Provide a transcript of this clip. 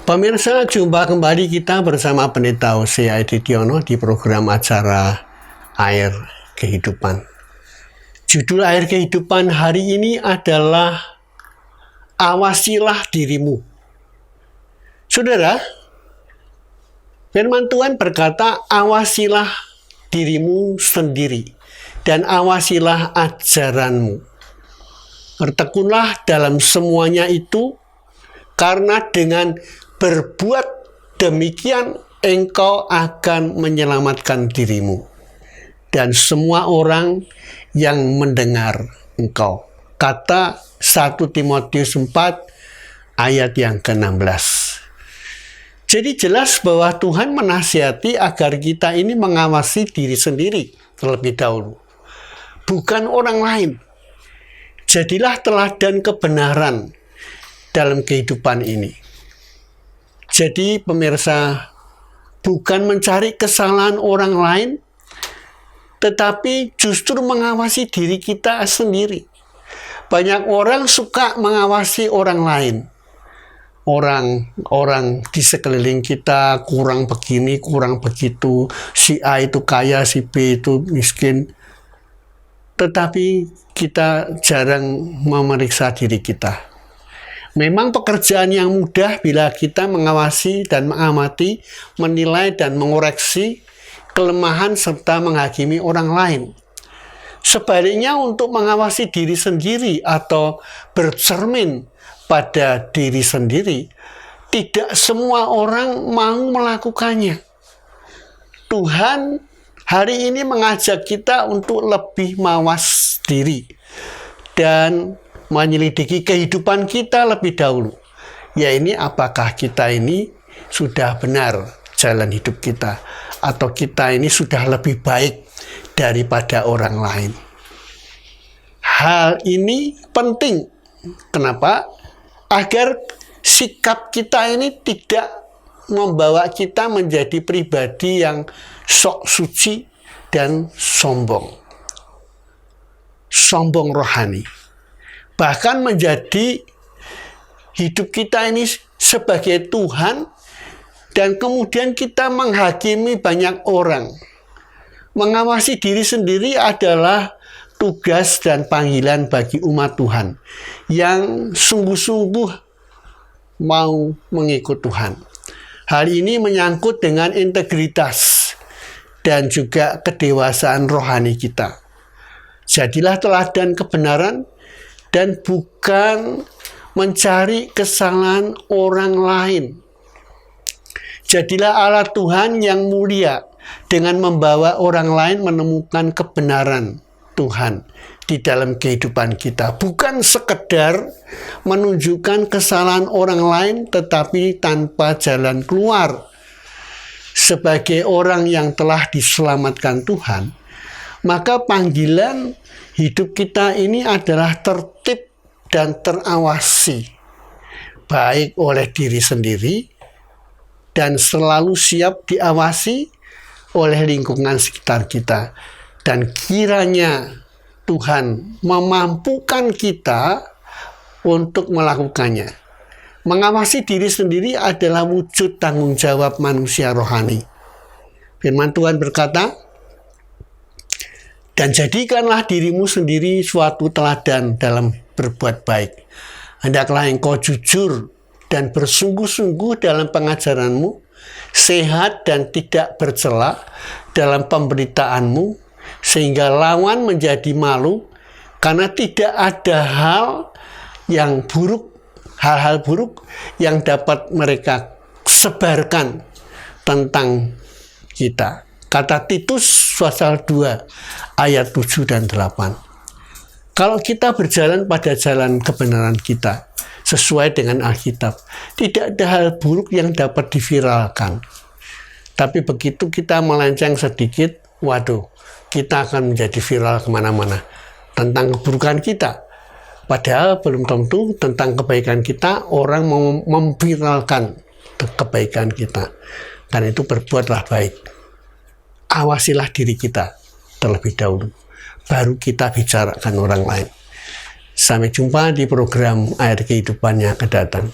Pemirsa, jumpa kembali kita bersama Pendeta Hosea Edidiono di program acara Air Kehidupan. Judul Air Kehidupan hari ini adalah Awasilah Dirimu. Saudara, firman Tuhan berkata, awasilah dirimu sendiri dan awasilah ajaranmu. Bertekunlah dalam semuanya itu, karena dengan berbuat demikian engkau akan menyelamatkan dirimu dan semua orang yang mendengar engkau. Kata 1 Timotius 4 ayat yang ke-16. Jadi jelas bahwa Tuhan menasihati agar kita ini mengawasi diri sendiri terlebih dahulu, bukan orang lain. Jadilah teladan kebenaran dalam kehidupan ini. Jadi pemirsa, bukan mencari kesalahan orang lain, tetapi justru mengawasi diri kita sendiri. Banyak orang suka mengawasi orang lain. Orang di sekeliling kita kurang begini, kurang begitu. Si A itu kaya, si B itu miskin. Tetapi kita jarang memeriksa diri kita. Memang pekerjaan yang mudah bila kita mengawasi dan mengamati, menilai dan mengoreksi kelemahan serta menghakimi orang lain. Sebaliknya untuk mengawasi diri sendiri atau bercermin pada diri sendiri, tidak semua orang mau melakukannya. Tuhan hari ini mengajak kita untuk lebih mawas diri dan menyelidiki kehidupan kita lebih dahulu. Ya, ini apakah kita ini sudah benar jalan hidup kita, atau kita ini sudah lebih baik daripada orang lain. Hal ini penting. Kenapa? Agar sikap kita ini tidak membawa kita menjadi pribadi yang sok suci dan sombong rohani. Bahkan menjadi hidup kita ini sebagai Tuhan, dan kemudian kita menghakimi banyak orang. Mengawasi diri sendiri adalah tugas dan panggilan bagi umat Tuhan yang sungguh-sungguh mau mengikut Tuhan. Hal ini menyangkut dengan integritas dan juga kedewasaan rohani kita. Jadilah teladan kebenaran dan bukan mencari kesalahan orang lain. Jadilah alat Tuhan yang mulia dengan membawa orang lain menemukan kebenaran Tuhan di dalam kehidupan kita. Bukan sekedar menunjukkan kesalahan orang lain, tetapi tanpa jalan keluar. Sebagai orang yang telah diselamatkan Tuhan, maka panggilan hidup kita ini adalah tertib dan terawasi, baik oleh diri sendiri dan selalu siap diawasi oleh lingkungan sekitar kita. Dan kiranya Tuhan memampukan kita untuk melakukannya. Mengawasi diri sendiri adalah wujud tanggung jawab manusia rohani. Firman Tuhan berkata, dan jadikanlah dirimu sendiri suatu teladan dalam berbuat baik. Hendaklah engkau jujur dan bersungguh-sungguh dalam pengajaranmu, sehat dan tidak bercela dalam pemberitaanmu, sehingga lawan menjadi malu, karena tidak ada hal-hal buruk yang dapat mereka sebarkan tentang kita. Kata Titus pasal 2 ayat 7 dan 8. Kalau kita berjalan pada jalan kebenaran kita sesuai dengan Alkitab, tidak ada hal buruk yang dapat diviralkan. Tapi begitu kita melenceng sedikit, waduh, kita akan menjadi viral kemana-mana tentang keburukan kita. Padahal belum tentu tentang kebaikan kita orang mau memviralkan kebaikan kita. Dan itu berbuatlah baik. Awasilah diri kita terlebih dahulu. Baru kita bicarakan orang lain. Sampai jumpa di program Air Kehidupan yang akan datang.